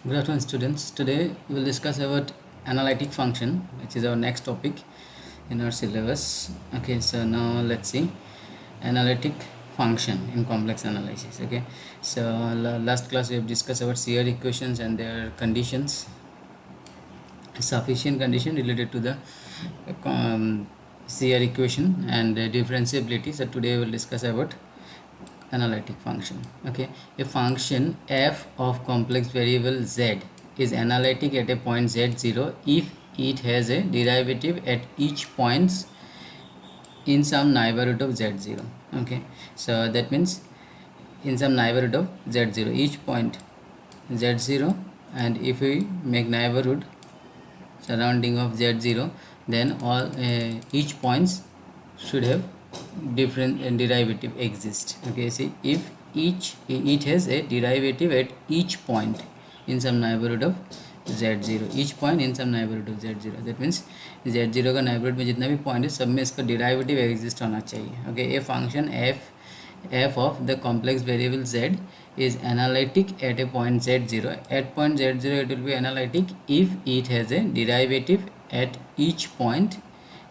Good afternoon, students. Today we will discuss about analytic function, which is our next topic in our syllabus. Okay, so now let's see analytic function in complex analysis. Okay, so last class we have discussed about CR equations and their conditions, sufficient condition related to the CR equation and differentiability. So today we will discuss about analytic function. Okay, a function f of complex variable z is analytic at a point z0 if it has a derivative at each point in some neighborhood of z0. Okay, so that means in some neighborhood of z0, each point z0, and if we make neighborhood surrounding of z0, then all each points should have different derivative exist. Okay, see, if it has a derivative at each point in some neighborhood of z0, each point in some neighborhood of z0, that means z0 का neighborhood में जितना भी point है सब में इसका derivative exist होना चाहिए. Okay, a function f of the complex variable z is analytic at a point z0. At point z0 it will be analytic if it has a derivative at each point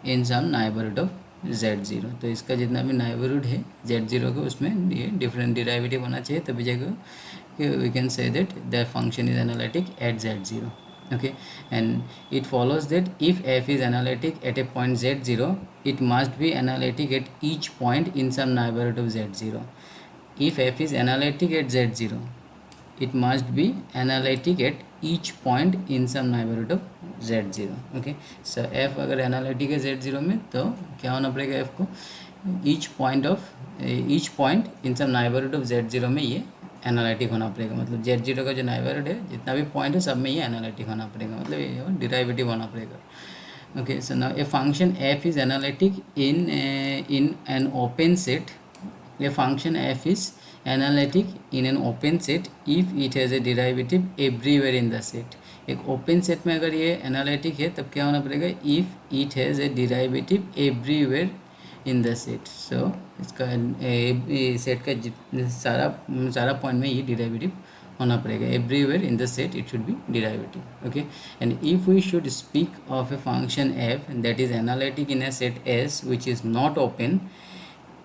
in some neighborhood of z0. तो इसका जितना भी neighborhood है z0 का उसमें ये different derivative होना चाहिए, तभी जाकर we can say that the function is analytic at z0. Okay, and it follows that if f is analytic at a point z0, it must be analytic at each point in some neighborhood of z0. If f is analytic at z0, it must be analytic at each point in some neighborhood of z0. Okay, so f अगर analytic है z0 में तो क्या होना पड़ेगा f को each point in some neighborhood of z0 में ये एनालिटिक होना पड़ेगा. मतलब z0 का जो नाइबरहुड है जितना भी पॉइंट है सब में ये एनालिटिक होना पड़ेगा, मतलब ये डिराइवेटिव होना पड़ेगा. Okay, so now a function f is analytic in an open set. A function f is analytic in an open set if it has a derivative everywhere in the set. एक open set में अगर ये analytic है तब क्या होना पड़ेगा, if it has a derivative everywhere in the set. So इसका सेट का सारा पॉइंट में ये डिराइवेटिव होना पड़ेगा. Everywhere in the set it should be derivative. Okay, and if we should speak of a function f that is analytic in a set S which is not open,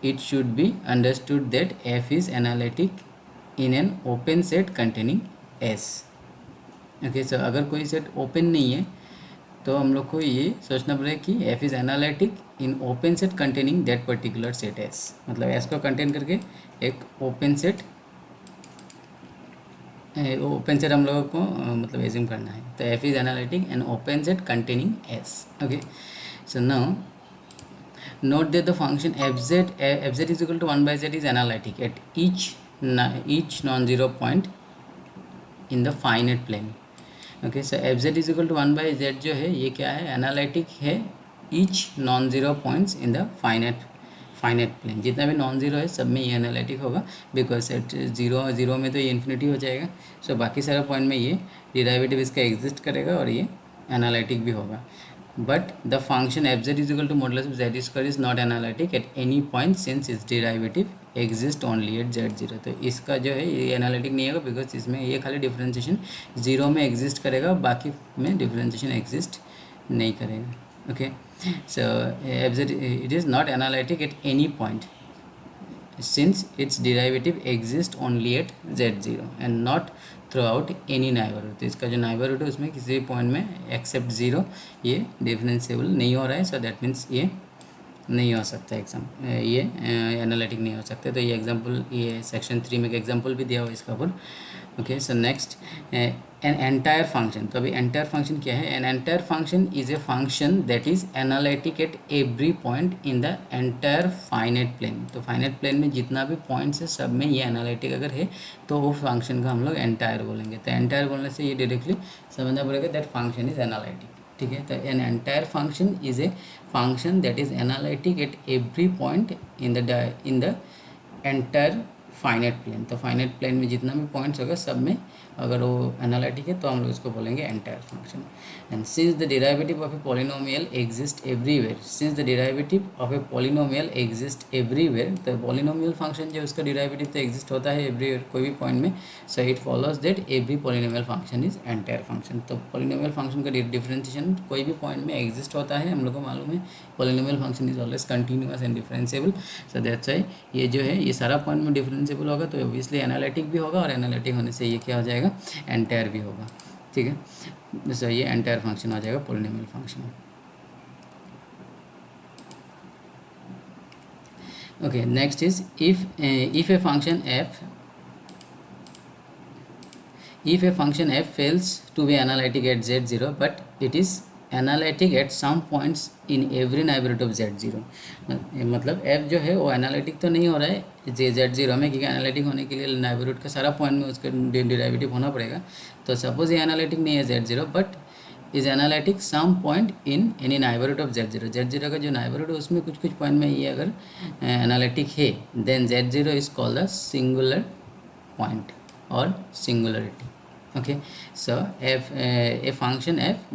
it should be understood that f is analytic in an open set containing s. Okay, so अगर कोई set open नहीं है तो हम लोग को ये सोचना पड़ेगा कि f is analytic in open set containing that particular set s. मतलब s को कंटेन करके एक ओपन सेट हम लोगों को मतलब एज्यूम करना है. तो f is analytic in open set containing s. Okay, so now note that the function fz is equal to 1 by z is analytic at each non-zero point in the finite plane. Okay, so fz is equal to 1 by z जो है ये क्या है, analytic है each non-zero points in the finite plane. जितना भी non zero है सब में ये एनालिटिक होगा, बिकॉज एट ज़ीरो में तो ये इन्फिनिटी हो जाएगा. सो बाकी सारे पॉइंट में ये डिराइवेटिव इसका एग्जिस्ट करेगा और ये एनालिटिक भी होगा. But the function fz is equal to modulus of z square is not analytic at any point since its derivative exists only at z0. तो इसका जो है ये एनालिटिक नहीं होगा, बिकॉज इसमें ये खाली डिफरेंशिएशन जीरो में एग्जिस्ट करेगा, बाकी में डिफरेंशिएशन एग्जिस्ट नहीं करेगा. Okay, so fz it is not analytic at any point since its derivative exists only at z0 and not throughout any neighbourhood. तो इसका जो नाइबरहुड है उसमें किसी भी पॉइंट में एक्सेप्ट ज़ीरो ये डिफरेंशिएबल नहीं हो रहा है. सो दैट मीन्स ये नहीं हो सकता ये एनालिटिक नहीं हो सकता. तो ये एग्जांपल, ये सेक्शन 3 में एक एग्जांपल भी दिया हुआ इसका ऊपर. Okay, so next an entire function. तो अभी एंटायर फंक्शन क्या है, an entire function is a function that is analytic at every point in the entire finite plane. तो फाइनाइट प्लेन में जितना भी पॉइंट्स है सब में ये एनालिटिक अगर है तो वो फंक्शन का हम लोग एंटायर बोलेंगे. तो एंटायर बोलने से ये डायरेक्टली समझना पड़ेगा दैट फंक्शन इज एनालिटिक. ठीक है, तो an entire function is a function that is analytic at every point in the entire finite plane. तो फाइनाइट प्लेन में जितना भी पॉइंट्स होगा सब में अगर वो एनालिटिक है तो हम लोग इसको बोलेंगे entire function. And since the derivative of a polynomial exist everywhere, since the derivative of a polynomial exist everywhere, तो पॉलिनोमियल फंक्शन जो उसका डेरिवेटिव तो एग्जिस्ट होता है एवरीवेयर कोई भी पॉइंट में, so it follows that every polynomial function is entire function. तो पॉलिनोमियल फंक्शन का डिफरेंशिएशन कोई भी पॉइंट में एग्जिस्ट होता है, हम लोग को मालूम है polynomial function is always continuous and differentiable. So that's why ये जो है ये सारा पॉइंट में डिफरेंशिएबल होगा तो ऑब्वियसली एनालिटिक भी होगा, और एनालिटिक होने से ये क्या हो जाएगा, एंटायर भी होगा। ठीक है, सो ये एंटायर फंक्शन आ जाएगा polynomial function. Okay, next is if A function F, if a function f fails to be analytic at z0 but it is analytic at some points in every neighborhood of z0, मतलब f जो है वो analytic तो नहीं हो रहा है z0 में, क्योंकि एनालिटिक होने के लिए नाइबरहुड का सारा पॉइंट में उसका डेरिवेटिव होना पड़ेगा। तो सपोज ये एनालिटिक नहीं है z0 but is analytic some point in any neighbourhood of z0, z0 का जो नाइबरहुड है उसमें कुछ कुछ पॉइंट में ये अगर एनालिटिक है then z0 is called the singular point और singularity. Okay, so F a function F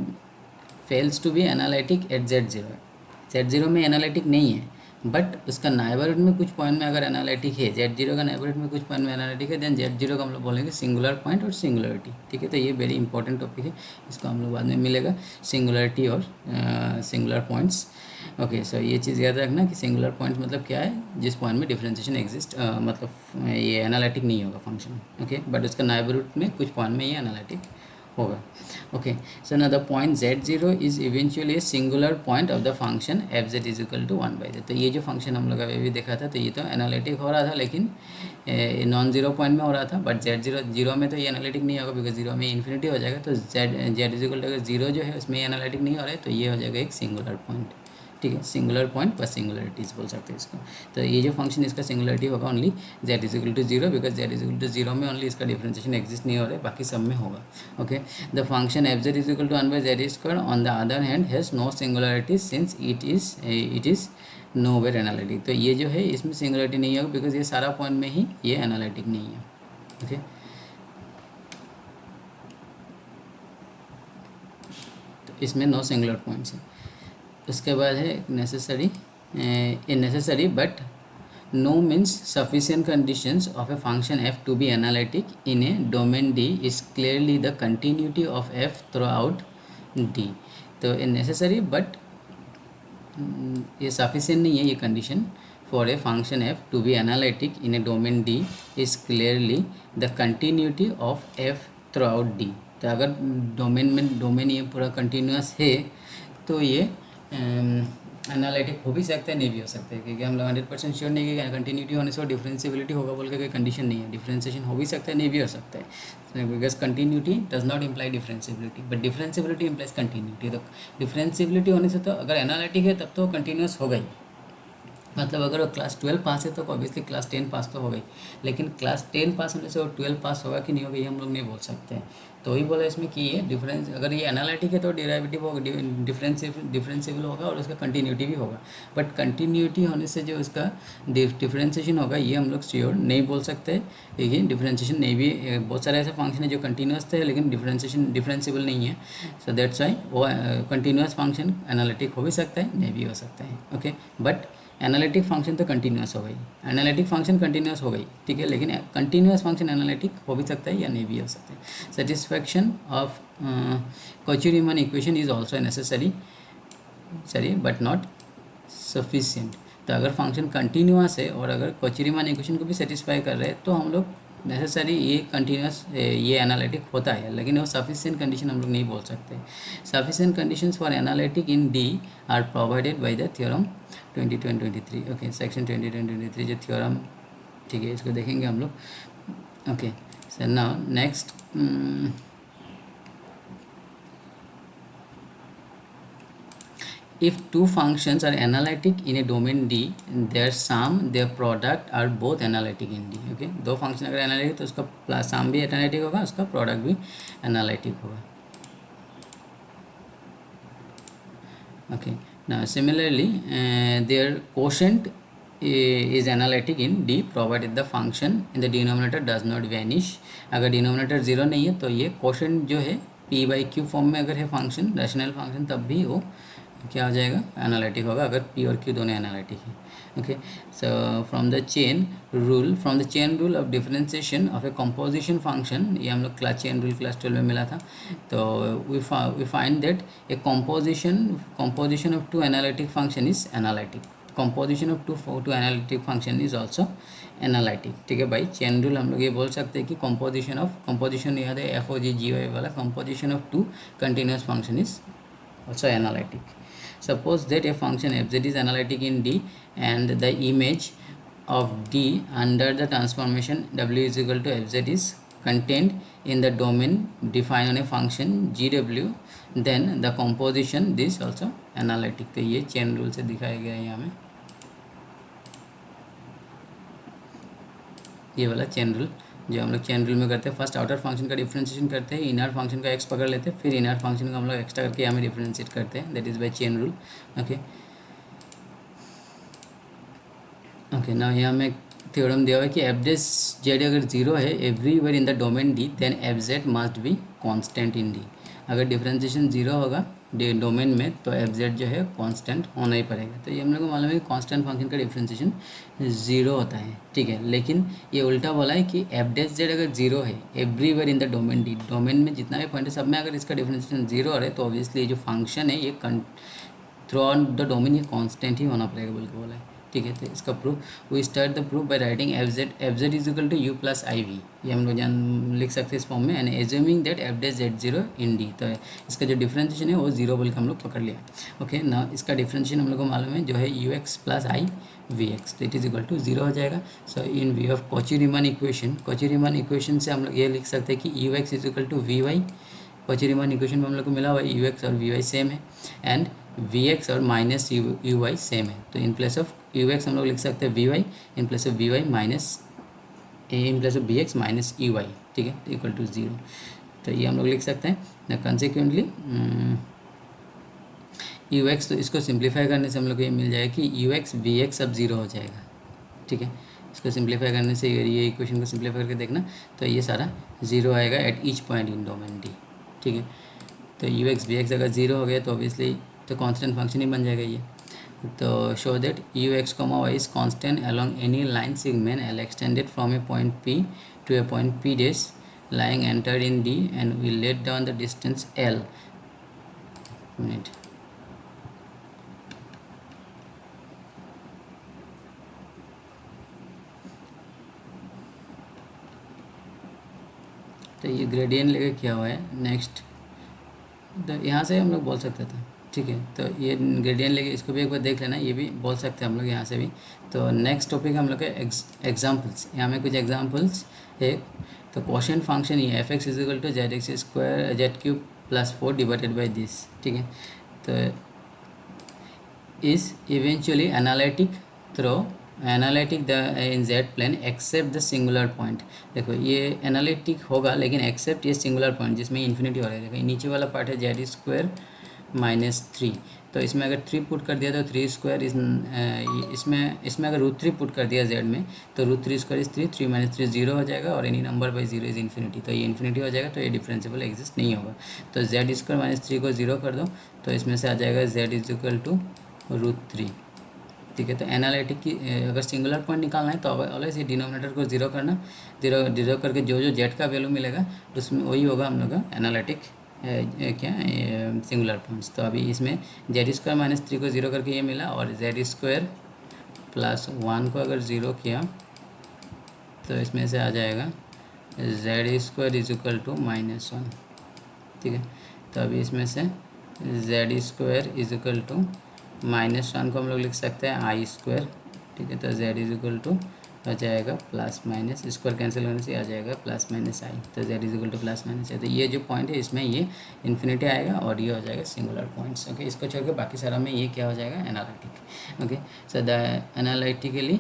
fails to be analytic at z0 में एनालिटिक नहीं है बट उसका नाइबरहुड में कुछ पॉइंट में अगर एनालिटिक है, z0 का नाइबरहुड में कुछ पॉइंट में एनालिटिक है देन z0 का हम लोग बोलेंगे सिंगुलर पॉइंट और सिंगुलरिटी। ठीक है, तो ये वेरी इंपॉर्टेंट टॉपिक है, इसको हम लोग बाद में मिलेगा, सिंगुलरिटी और सिंगुलर पॉइंट्स। ओके, सो ये चीज़ याद रखना कि सिंगुलर पॉइंट मतलब क्या है, जिस पॉइंट में डिफरेंशिएशन एग्जिस्ट मतलब ये एनालिटिक नहीं होगा फंक्शन। ओके, बट उसका नाइबरहुड में कुछ पॉइंट में ये एनालिटिक होगा। Okay, so now the point z0 is eventually a singular point of the function f z is equal to 1/z। तो ये जो फंक्शन हम लोग अभी भी देखा था तो ये तो एनालिटिक हो रहा था लेकिन नॉन जीरो पॉइंट में हो रहा था, बट z0 में तो ये एनालिटिक नहीं होगा बिकॉज जीरो में इन्फिनिटी हो जाएगा। तो जेड इज इक्वल टू अगर जीरो जो है उसमें एनालिटिक नहीं हो रहा है तो ये हो जाएगा एक सिंगुलर पॉइंट। ठीक है, सिंगुलर पॉइंट पर सिंगुलरिटीज बोल सकते हैं इसको। तो ये जो फंक्शन इसका सिंगुलरिटी होगा only z is equal to zero, because z is equal to zero में ओनली इसका डिफरेंशिएशन एग्जिस्ट नहीं हो रहा है, बाकी सब में होगा। Okay, the function f z is equal to 1/z² on the other hand has no singularity since it is nowhere analytic. तो ये जो है इसमें सिंगुलरिटी नहीं होगा बिकॉज ये सारा पॉइंट में ही ये एनालिटिक नहीं है। ओके, तो इसमें नो सिंगुलर पॉइंट्स है। उसके बाद है necessary, A necessary but no means sufficient conditions of a function f to be analytic in a domain D is clearly the continuity of f throughout D। तो a necessary but ये sufficient नहीं है ये condition for a function f to be analytic in a domain D is clearly the continuity of f throughout D। तो अगर domain ये पूरा continuous है तो ये एनालिटिक हो भी सकता है नहीं भी हो सकता है, क्योंकि हम लोग 100% श्योर नहीं कि कंटिन्यूटी होने से डिफरेंशिएबिलिटी होगा बोल के कोई कंडीशन नहीं है। डिफरेंशिएशन हो भी सकता है नहीं भी हो सकता है, because continuity does not imply differentiability but differentiability implies continuity. तो डिफरेंशिएबिलिटी होने से तो अगर एनालिटिक है तब तो कंटिन्यूस होगा ही, मतलब अगर वो क्लास 12 पास है तो ऑब्वियसली क्लास 10 पास तो हो गई, लेकिन क्लास 10 पास होने से वो 12 पास होगा कि नहीं होगा ये हम लोग नहीं बोल सकते हैं। तो वही बोला इसमें कि ये डिफरेंस अगर ये एनालिटिक है तो डेरिवेटिव होगा, डिफरेंशिएबल होगा और उसका कंटिन्यूटी भी होगा, बट कंटिन्यूटी होने से जो उसका डिफरेंशिएशन होगा ये हम लोग श्योर नहीं बोल सकते, लेकिन डिफरेंशिएशन नहीं भी, बहुत सारे ऐसे फंक्शन है जो कंटिन्यूस थे लेकिन डिफरेंशिएबल नहीं है। सो दैट्स वाई वो कंटिन्यूस फंक्शन एनालिटिक हो भी सकता है नहीं भी हो सकता है। ओके, बट एनालिटिक फंक्शन तो कंटिन्यूस हो गई, एनालिटिक फंक्शन कंटिन्यूस हो गई, ठीक है, लेकिन कंटिन्यूस फंक्शन एनालिटिक हो भी सकता है या नहीं भी हो सकता है। Satisfaction of Cauchy Riemann equation is also necessary but not sufficient. तो अगर फंक्शन कंटिन्यूस है और अगर कॉची-रीमन इक्वेशन को भी सेटिस्फाई कर रहे हैं तो हम लोग नेसेसरी ये कंटिन्यूस ये एनालिटिक होता है, लेकिन वो सफिशिएंट कंडीशन हम लोग नहीं बोल सकते। Sufficient conditions for analytic in D R provided by the theorem 2023। Okay, section 2023 जो थ्योरम, ठीक है, इसको देखेंगे हम लोग। Okay, so now next if two functions are analytic in a domain D, their sum, their product are both analytic in D। okay, दो function अगर analytic तो उसका सम भी एनालिटिक होगा, उसका प्रोडक्ट भी एनालिटिक होगा। Okay, now similarly their quotient is analytic in D provided the function in the denominator does not vanish. अगर डिनोमिनेटर ज़ीरो नहीं है तो ये क्वोशंट जो है पी बाई क्यू फॉर्म में अगर है फंक्शन, रैशनल फंक्शन, तब भी वो क्या हो जाएगा, एनालिटिक होगा, अगर पी और क्यू दोनों एनालिटिक है. Okay, so from the chain rule of differentiation of A composition function, ये हम लोग चेन रूल क्लास 12 में मिला था. तो we find that a composition of two analytic function is analytic. Composition of two analytic function is also analytic. ठीक है भाई, चेन रूल हम लोग ये बोल सकते हैं कि कंपोजिशन याद है एफ ओ जी जी ओ वाला, composition of two continuous function is also analytic. Suppose that a function fz is analytic in D and the image of D under the transformation w is equal to fz is contained in the domain defined on a function gw, then the composition this also analytic. तो ये chain rule से दिखाया गया है यहाँ में, ये वाला चेन रूल जो हम लोग चेन रूल में करते हैं. फर्स्ट आउटर फंक्शन का डिफरेंशिएशन करते हैं, इनर फंक्शन का एक्स पकड़ लेते हैं, फिर इनर फंक्शन का हम लोग एक्स्ट्रा करके यहाँ में डिफरेंशिएट करते हैं. That is by chain rule. Okay ना, यहाँ में थ्योरम दिया हुआ है कि एफ डेस जेड अगर जीरो है everywhere in the domain D, then f Z must be constant in D. अगर डिफरेंशिएशन जीरो होगा डोमेन में तो एफ जेड जो है कांस्टेंट होना ही पड़ेगा. तो ये हम लोग को मालूम है कि कांस्टेंट फंक्शन का डिफरेंशिएशन ज़ीरो होता है. ठीक है, लेकिन ये उल्टा बोला है कि एफ डेस जेड अगर जीरो है everywhere in the domain D, domain में जितना भी पॉइंट है सब में अगर इसका डिफरेंशिएशन जीरो हो रहा है तो ऑब्वियसली ये जो फंक्शन है ये थ्रू आउट द डोमेन ये कांस्टेंट ही होना पड़ेगा बोल के बोला है. ठीक है, तो इसका proof we start the proof by writing f z is equal to u plus I v. ये हम लोग लिख सकते हैं इस फॉर्म में, and assuming that f dash z zero in D. तो इसका जो डिफरेंशिएशन है वो जीरो बोल के हम लोग पकड़ लिया. ओके ना, इसका डिफरेंशिएशन हम लोग को मालूम है जो है यू एक्स प्लस आई वी एक्स, तो it is equal to zero हो जाएगा. So in view of Cauchy Riemann equation से हम लोग ये लिख सकते हैं कि U x is equal to we Y. Cauchy Riemann equation में हम लोग को मिला हुआ है यू एक्स और वी वाई सेम है, एंड वी एक्स और माइनस यू वाई सेम है. तो in place of U x हम लोग लिख सकते हैं v y, in place of v y minus in place of b x minus you y. ठीक है, इक्वल टू जीरो. तो ये हम लोग लिख सकते हैं. कंसिक्वेंटली यू एक्स, तो इसको सिंप्लीफाई करने से हम लोग को ये मिल जाएगा कि यू एक्स वी एक्स अब जीरो हो जाएगा. ठीक है, इसको सिंप्लीफाई करने से ये इक्वेशन को सिंप्लीफाई करके देखना तो ये सारा जीरो आएगा at each point in domain D. ठीक है, तो यू एक्स वी एक्स अगर जीरो हो गया तो ऑब्वियसली तो कांस्टेंट फंक्शन ही बन जाएगा ये. तो show that u x comma y is constant along any line segment l extended from a point p to a point p dash lying entered in D, and we let down the distance L. Minute. तो ये gradient लेके किया हुआ है. Next, तो यहाँ से हम लोग बोल सकते थे. ठीक है, तो ये ग्रेडियंट लेके इसको भी एक बार देख लेना, ये भी बोल सकते हैं हम लोग यहाँ से भी. तो नेक्स्ट टॉपिक हम लोग के एग्जाम्पल्स. यहाँ में कुछ एग्जाम्पल्स है. तो क्वोशिएंट फंक्शन ये f x is equal to z x square z cube plus 4 divided by this. ठीक है, तो is eventually analytic in z plane except the singular point. देखो ये एनालिटिक होगा लेकिन एक्सेप्ट ये सिंगुलर पॉइंट जिसमें इन्फिनिटी हो रहा है. देखो नीचे वाला पार्ट है जेड स्क्वायर माइनस 3, तो इसमें अगर 3 पुट कर दिया तो 3 स्क्वायर इसमें अगर रूट 3 पुट कर दिया जेड में तो root 3 square is 3 minus 3 zero हो जाएगा, और any number by zero is infinity. तो ये इन्फिनिटी हो जाएगा, तो ये डिफरेंशिएबल एग्जिस्ट नहीं होगा. तो जेड स्क्वायर माइनस 3 को जीरो कर दो तो इसमें से आ जाएगा z is equal to root 3. ठीक है, तो एनालिटिक की अगर सिंगुलर पॉइंट निकालना है तो ऑलवेज ये डिनोमिनेटर को जीरो करना. जीरो करके जो जेड का वैल्यू मिलेगा उसमें वही होगा हम लोग का एनालिटिक क्या सिंगुलर पॉइंट्स. तो अभी इसमें जेड स्क्वायर माइनस 3 को जीरो करके ये मिला, और जेड स्क्वायर प्लस 1 को अगर ज़ीरो किया तो इसमें से आ जाएगा z square is equal to minus 1. ठीक है, तो अभी इसमें से z square is equal to minus 1 को हम लोग लिख सकते हैं आई स्क्वायर. ठीक है, तो जेड इज इक्वल टू आ जाएगा प्लस माइनस, स्क्वायर कैंसिल करने से आ जाएगा प्लस माइनस आई. तो Z is equal to plus minus I. तो ये जो पॉइंट है इसमें ये इन्फिनिटी आएगा और ये हो जाएगा सिंगुलर पॉइंट्स. ओके, इसको छोड़ के बाकी सारा में ये क्या हो जाएगा analytic. Okay, so the analytically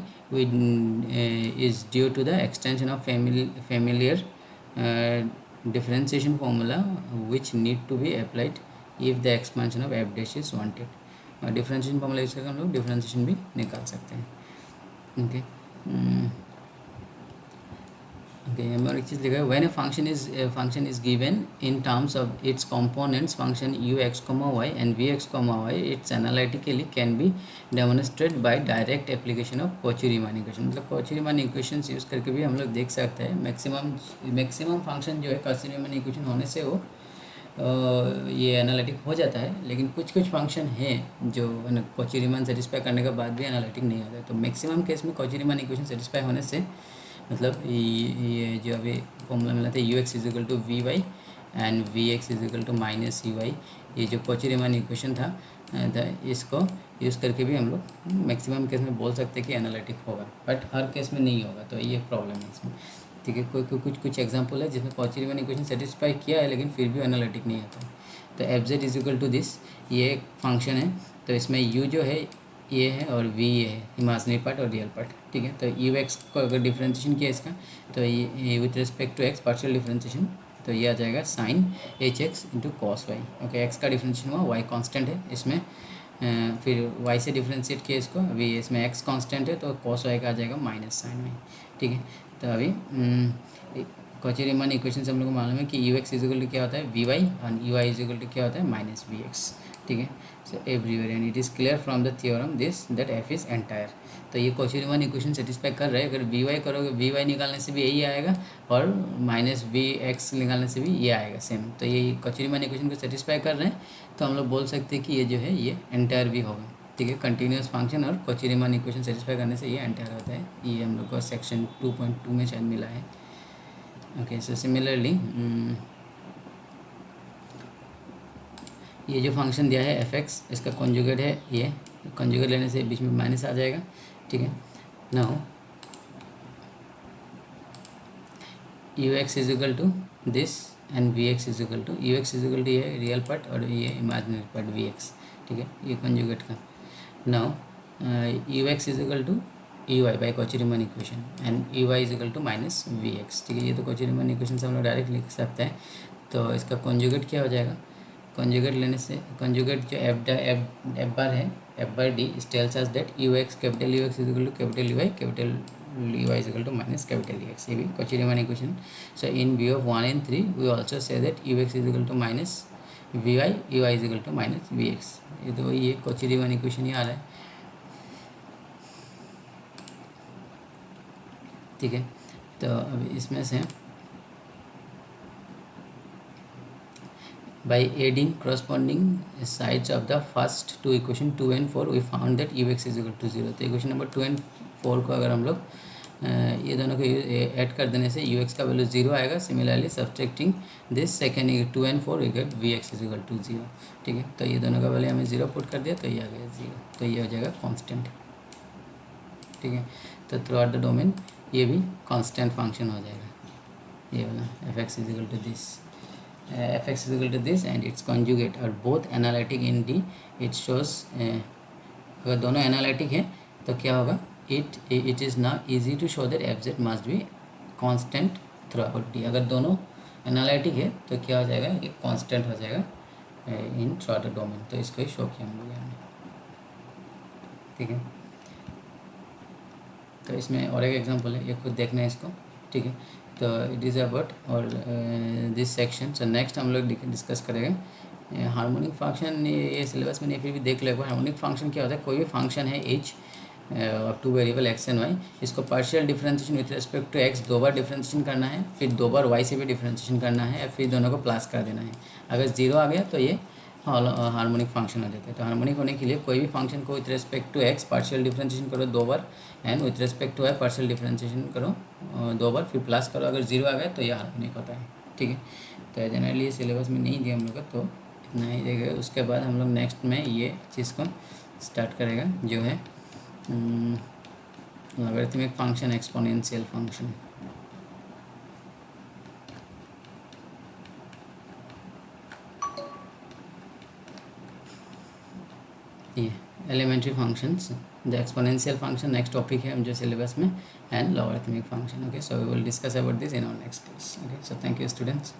is due to the extension of familiar differentiation formula which need to be applied if the expansion of f dash is wanted. Differentiation formula use करके हम लोग डिफरेंशिएशन भी निकाल सकते हैं. Okay okay, यहाँ पर एक चीज़ लिखा है, when a function is given in terms of its components function u x comma y and we x comma y, its analytically can be demonstrate by direct application of Cauchy Riemann equation. मतलब Cauchy Riemann equation use करके भी हम लोग देख सकते हैं maximum function जो है कॉची-रीमान इक्वेशन होने से वो ये एनालिटिक हो जाता है, लेकिन कुछ कुछ फंक्शन हैं जो कॉची-रीमान सेटिस्फाई करने के बाद भी एनालिटिक नहीं होता है। तो मैक्सिमम केस में कॉची-रीमान इक्वेशन सेटिस्फाई होने से मतलब ये जो अभी फॉर्मूला मिला था u x is equal to we y and we x is equal to minus c y, ये जो कॉची-रीमान इक्वेशन था इसको यूज़ करके भी हम लोग मैक्सिमम केस में बोल सकते हैं कि एनालिटिक होगा, बट हर केस में नहीं होगा। तो ये प्रॉब्लम है इसमें, ठीक है। कुछ एग्जांपल है जिसमें कॉची-रीमान इक्वेशन सेटिस्फाई किया है लेकिन फिर भी एनालिटिक नहीं आता है। तो f z is equal to this, ये एक फंक्शन है, तो इसमें यू जो है ये है और वी ये है, इमेजिनरी पार्ट और रियल पार्ट, ठीक है। तो यू एक्स को अगर डिफ्रेंशिएशन किया इसका, तो ये with respect to x partial differentiation, तो ये आ जाएगा sine h x into cos y. Okay, x का डिफ्रेंशिएशन हुआ, वाई कांस्टेंट है इसमें, फिर वाई से डिफ्रेंशिएट किया इसको, अभी इसमें एक्स कांस्टेंट है तो कॉस वाई का आ जाएगा माइनस साइन में, ठीक है। तो अभी कॉची-रीमान इक्वेशन से हम लोग को मालूम है कि यू एक्स इजिकल टू क्या होता है वी वाई और यू आई इजिकल टू क्या होता है माइनस वी एक्स, ठीक है। So everywhere and it is clear from the theorem this that F is entire. तो ये कॉची-रीमान इक्वेशन सेटिस्फाई कर रहा है, अगर वी वाई करोगे वी वाई निकालने से भी यही आएगा और माइनस वी एक्स निकालने से भी ये आएगा सेम। तो ये कॉची-रीमान इक्वेशन को सेटिस्फाई कर रहे हैं, तो हम लोग बोल सकते हैं कि ये जो है ये एंटायर भी होगा, ठीक है। कंटिन्यूस फंक्शन और कॉची-रीमान इक्वेशन सेटिस्फाई करने से ये एंटायर होता है। ये हम लोग को सेक्शन 2.2 में शायद मिला है। ओके, सो सिमिलरली ये जो फंक्शन दिया है एफ एक्स, इसका कॉन्जुगेट है ये, कॉन्जुगेट लेने से बीच में माइनस आ जाएगा, ठीक है। Now u x is equal to this and we x is equal to, u x is equal to ये रियल पार्ट और ये इमेजिनरी पार्ट वी एक्स, ठीक है, ये कॉन्जुगेट का। Now u x is equal to u y by Cauchy Riemann equation and u y is equal to minus v x, ठीक है। ये तो कॉची-रीमान इक्वेशन से हम लोग डायरेक्ट लिख सकते हैं। तो इसका कॉन्जुगेट क्या हो जाएगा, कॉन्जुगेट लेने से कॉन्जुगेट जो एफ बार है, f bar d tells us that u x capital u x is equal to capital u y is equal to minus capital u x, ये भी Cauchy Riemann equation. So in view of 1 and 3 we also see that u x is equal to minus v y, u y is equal to minus v x, ये तो ये Cauchy-Riemann equation ही आ रहा है, ठीक है। तो अब इसमें से by adding corresponding sides of the first two equation 2 and 4 we found that u x is equal to 0। तो इक्वेशन नंबर 2 and 4 को अगर हम लोग ये दोनों को ऐड कर देने से यू एक्स का वैल्यू 0 आएगा। Similarly subtracting this second 2 and 4 we get v x is equal to 0, ठीक है। तो ये दोनों का वैल्यू हमें 0 पुट कर दिया तो ये आ गया 0, तो ये हो जाएगा कांस्टेंट, ठीक है। तो थ्रू आउट द डोमेन ये भी कांस्टेंट फंक्शन हो जाएगा, ये वाला F x is equal to this, F x is equal to this and its conjugate और both analytic in D, it shows अगर दोनों एनालिटिक है तो क्या होगा, it is now easy to show that F Z must be constant throughout D. अगर दोनों analytic है तो क्या हो जाएगा, ये कांस्टेंट हो जाएगा in through out the domain. तो इसको ही शो किया हम लोग यहाँ, ठीक है। तो इसमें और एक एग्जांपल है, ये खुद देखना है इसको, ठीक है। तो इट इज़ अबाउट और दिस सेक्शन। सो नेक्स्ट हम लोग डिस्कस करेंगे हार्मोनिक फंक्शन। ये सिलेबस में नहीं, फिर भी देख लो एक बार। हार्मोनिक फंक्शन क्या होता है, कोई भी फंक्शन है H of two variable X and Y, इसको partial differentiation with respect to X 2 बार डिफरेंशिएशन करना है, फिर 2 बार वाई से भी डिफरेंशिएशन करना है, फिर दोनों को प्लस कर देना है। अगर 0 आ गया तो ये हार्मोनिक फंक्शन हो जाता है। तो हार्मोनिक होने के लिए कोई भी फंक्शन को with respect to x partial differentiation करो 2 बार and with respect to Y partial differentiation करो 2 बार, फिर प्लस करो। अगर 0 आ गया तो ये हार्मोनिक होता है, ठीक है। तो जनरली ये सिलेबस में नहीं दिया हम लोग का, तो इतना ही देखेगा। उसके बाद हम लोग नेक्स्ट में ये चीज़ को स्टार्ट करेगा जो है लॉगरिथमिक फंक्शन, एक्सपोनेंशियल फंक्शन। ये elementary functions, the exponential function next topic है हम जो सिलेबस में, and logarithmic function. Okay, so we will discuss about this in our next class. Okay, so thank you students.